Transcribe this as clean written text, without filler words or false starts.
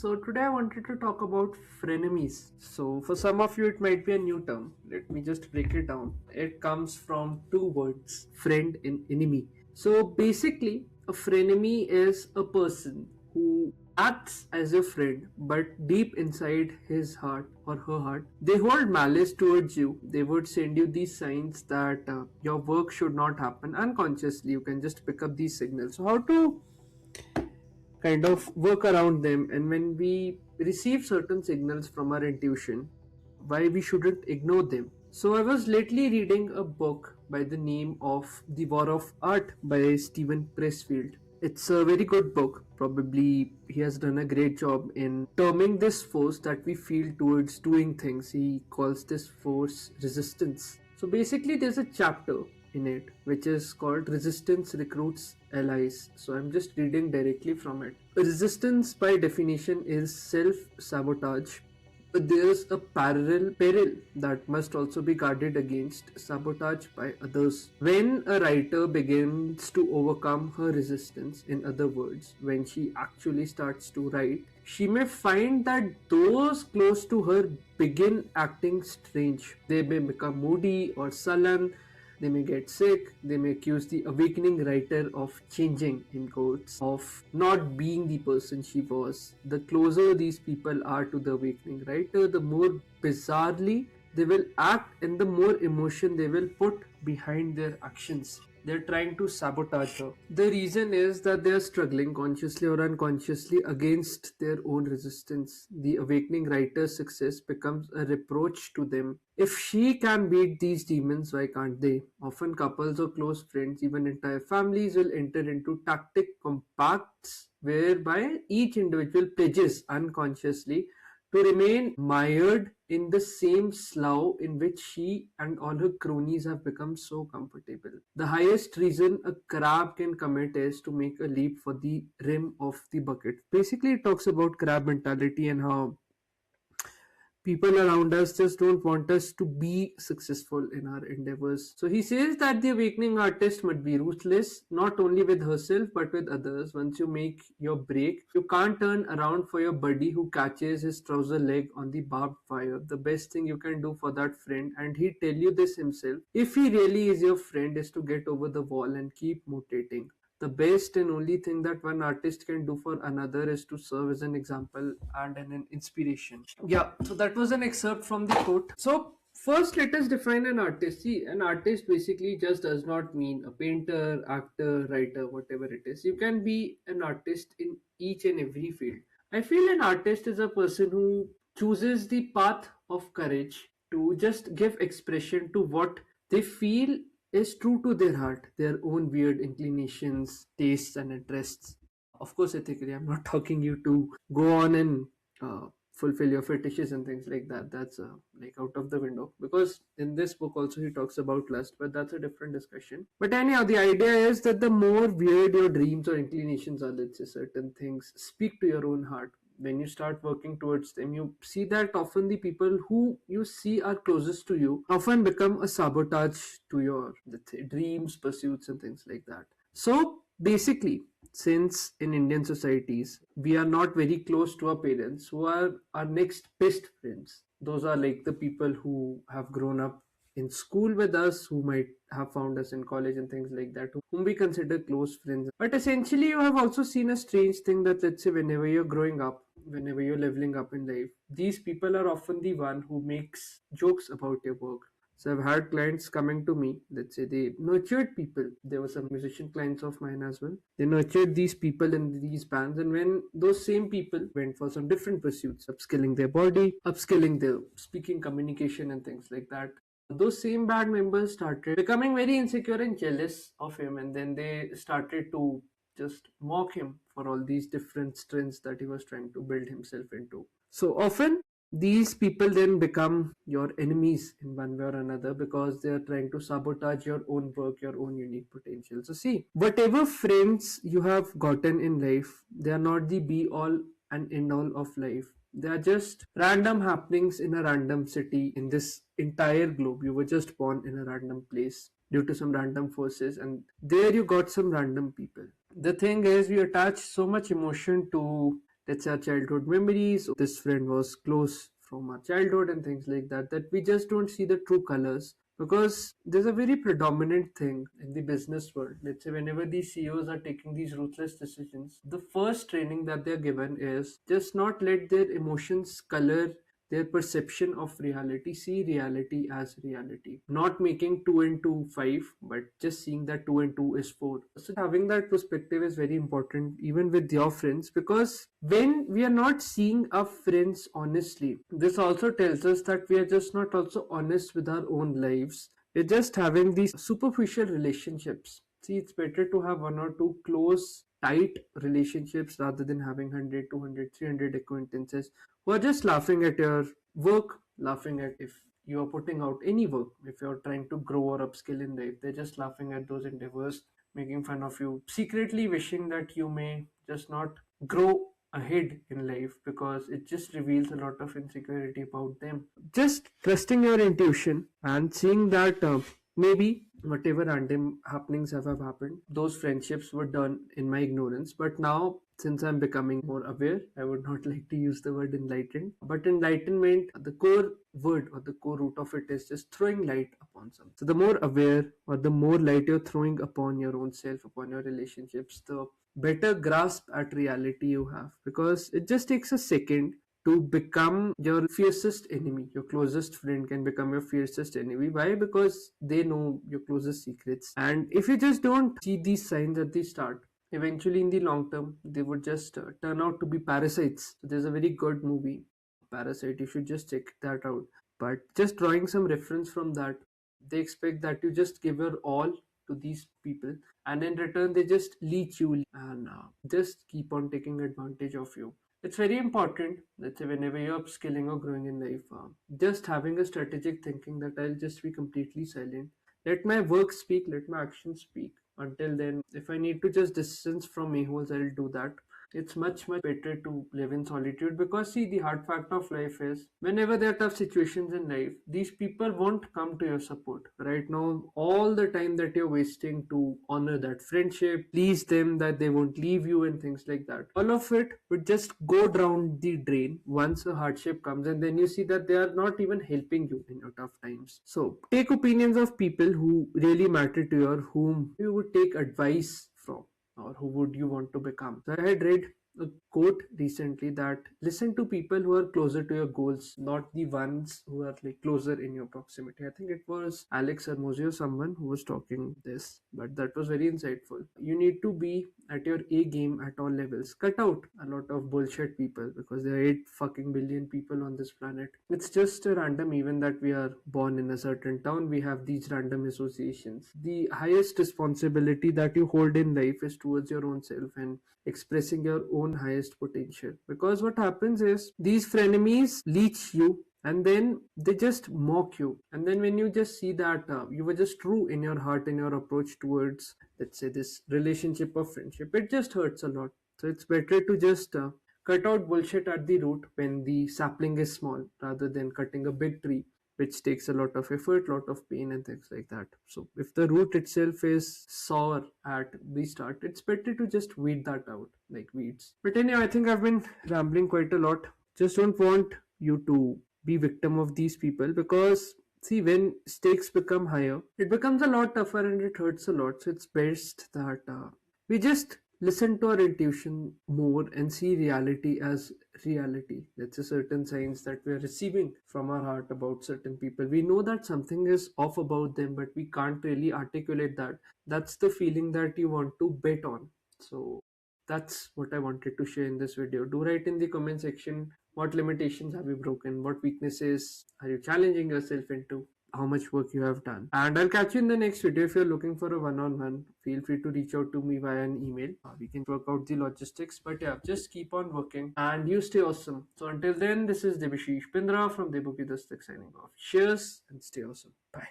So today I wanted to talk about frenemies. So for some of you it might be a new term. Let me just break it down. It comes from two words, friend and enemy. So basically a frenemy is a person who acts as a friend but deep inside his heart or her heart they hold malice towards you. They would send you these signs that your work should not happen unconsciously. You can just pick up these signals. So how to kind of work around them, and when we receive certain signals from our intuition, why we shouldn't ignore them. So I was lately reading a book by the name of The War of Art by Stephen Pressfield. It's a very good book. Probably he has done a great job in terming this force that we feel towards doing things. He calls this force resistance. So basically, there's a chapter in it which is called Resistance Recruits Allies. So I'm just reading directly from it. Resistance, by definition, is self sabotage. But there's a parallel peril that must also be guarded against, sabotage by others. When a writer begins to overcome her resistance, in other words, when she actually starts to write, she may find that those close to her begin acting strange. They may become moody or sullen, they may get sick, they may accuse the awakening writer of changing, in quotes, of not being the person she was. The closer these people are to the awakening writer, the more bizarrely they will act and the more emotion they will put behind their actions. They're trying to sabotage her. The reason is that they're struggling consciously or unconsciously against their own resistance. The awakening writer's success becomes a reproach to them. If she can beat these demons, why can't they? Often couples or close friends, even entire families, will enter into tactic compacts whereby each individual pledges unconsciously to remain mired in the same slough in which she and all her cronies have become so comfortable. The highest treason a crab can commit is to make a leap for the rim of the bucket. Basically, it talks about crab mentality and how people around us just don't want us to be successful in our endeavors. So he says that the awakening artist must be ruthless, not only with herself but with others. Once you make your break, you can't turn around for your buddy who catches his trouser leg on the barbed wire. The best thing you can do for that friend, and he'd tell you this himself, if he really is your friend, is to get over the wall and keep mutating. The best and only thing that one artist can do for another is to serve as an example and an inspiration. Yeah, so that was an excerpt from the quote. So first, let us define an artist. See, an artist basically just does not mean a painter, actor, writer, whatever it is. You can be an artist in each and every field. I feel an artist is a person who chooses the path of courage to just give expression to what they feel is true to their heart, their own weird inclinations, tastes, and interests. Of course, ethically, I'm not talking you to go on and uh, fulfill your fetishes and things like that. That's like out of the window, because in this book also he talks about lust, but that's a different discussion. But anyhow, the idea is that the more weird your dreams or inclinations are, let's say certain things speak to your own heart, when you start working towards them, you see that often the people who you see are closest to you often become a sabotage to your, let's say, dreams, pursuits, and things like that. So basically, since in Indian societies we are not very close to our parents, who are our next best friends, those are like the people who have grown up in school with us, who might have found us in college and things like that, whom we consider close friends. But essentially, you have also seen a strange thing that, let's say, whenever you're growing up, whenever you're leveling up in life, these people are often the one who makes jokes about your work. So I've had clients coming to me, let's say they nurtured people. There were some musician clients of mine as well. They nurtured these people in these bands, and when those same people went for some different pursuits, upskilling their body, upskilling their speaking, communication, and things like that, those same band members started becoming very insecure and jealous of him, and then they started to just mock him for all these different strengths that he was trying to build himself into. So often these people then become your enemies in one way or another, because they are trying to sabotage your own work, your own unique potential. So see, whatever friends you have gotten in life, they are not the be all and end all of life. They are just random happenings in a random city in this entire globe. You were just born in a random place due to some random forces, and there you got some random people. The thing is, we attach so much emotion to let's say our childhood memories. This friend was close from our childhood and things like that, that we just don't see the true colors, because there's a very predominant thing in the business world. Let's say whenever these CEOs are taking these ruthless decisions, the first training that they're given is just not let their emotions color their perception of reality. See reality as reality, not making 2 and 2 5, but just seeing that 2 and 2 is 4. So having that perspective is very important even with your friends, because when we are not seeing our friends honestly, this also tells us that we are just not also honest with our own lives. We're just having these superficial relationships. See, it's better to have one or two close tight relationships rather than having 100, 200, 300 acquaintances who are just laughing at your work, laughing at if you are putting out any work, if you're trying to grow or upskill in life. They're just laughing at those endeavors, making fun of you, secretly wishing that you may just not grow ahead in life, because it just reveals a lot of insecurity about them. Just trusting your intuition and seeing that maybe whatever random happenings have happened, those friendships were done in my ignorance. But now, since I'm becoming more aware, I would not like to use the word enlightened, but enlightenment, the core word or the core root of it is just throwing light upon something. So the more aware or the more light you're throwing upon your own self, upon your relationships, the better grasp at reality you have, because it just takes a second to become your fiercest enemy. Your closest friend can become your fiercest enemy. Why? Because they know your closest secrets. And if you just don't see these signs at the start, eventually in the long term, they would just turn out to be parasites. So there's a very good movie, Parasite. You should just check that out. But just drawing some reference from that, they expect that you just give your all to these people, and in return they just leech you and just keep on taking advantage of you. It's very important, let's say whenever you're upskilling or growing in life, just having a strategic thinking that I'll just be completely silent, let my work speak, let my actions speak. Until then, if I need to just distance from a-holes, I'll do that. It's much better to live in solitude, because see, the hard fact of life is whenever there are tough situations in life, these people won't come to your support. Right now, all the time that you're wasting to honor that friendship, please them that they won't leave you and things like that, all of it would just go down the drain once a hardship comes, and then you see that they are not even helping you in your tough times. So take opinions of people who really matter to you, or whom you would take advice from, or who would you want to become. So I had read a quote recently that listen to people who are closer to your goals, not the ones who are like closer in your proximity. I think it was Alex Hermosi or someone who was talking this, but that was very insightful. You need to be at your A game at all levels. Cut out a lot of bullshit people, because there are 8 fucking billion people on this planet. It's just a random event that we are born in a certain town. We have these random associations. The highest responsibility that you hold in life is towards your own self and expressing your own highest potential. Because what happens is these frenemies leech you, and then they just mock you, and then when you just see that you were just true in your heart, in your approach towards, let's say, this relationship or friendship, it just hurts a lot. So it's better to just cut out bullshit at the root when the sapling is small, rather than cutting a big tree, which takes a lot of effort, lot of pain and things like that. So if the root itself is sour at the start, it's better to just weed that out like weeds. But anyway, I think I've been rambling quite a lot. Just don't want you to be victim of these people, because see, when stakes become higher, it becomes a lot tougher and it hurts a lot. So it's best that we just listen to our intuition more and see reality as reality. That's a certain signs that we are receiving from our heart about certain people. We know that something is off about them, but we can't really articulate that. That's the feeling that you want to bet on. So that's what I wanted to share in this video. Do write in the comment section, what limitations have you broken, what weaknesses are you challenging yourself into, how much work you have done. And I'll catch you in the next video. If you're looking for a one-on-one, feel free to reach out to me via an email. We can work out the logistics. But yeah, just keep on working and you stay awesome. So until then, this is Debu Ki Dastak from Debu Ki Dastak signing off. Cheers and stay awesome. Bye.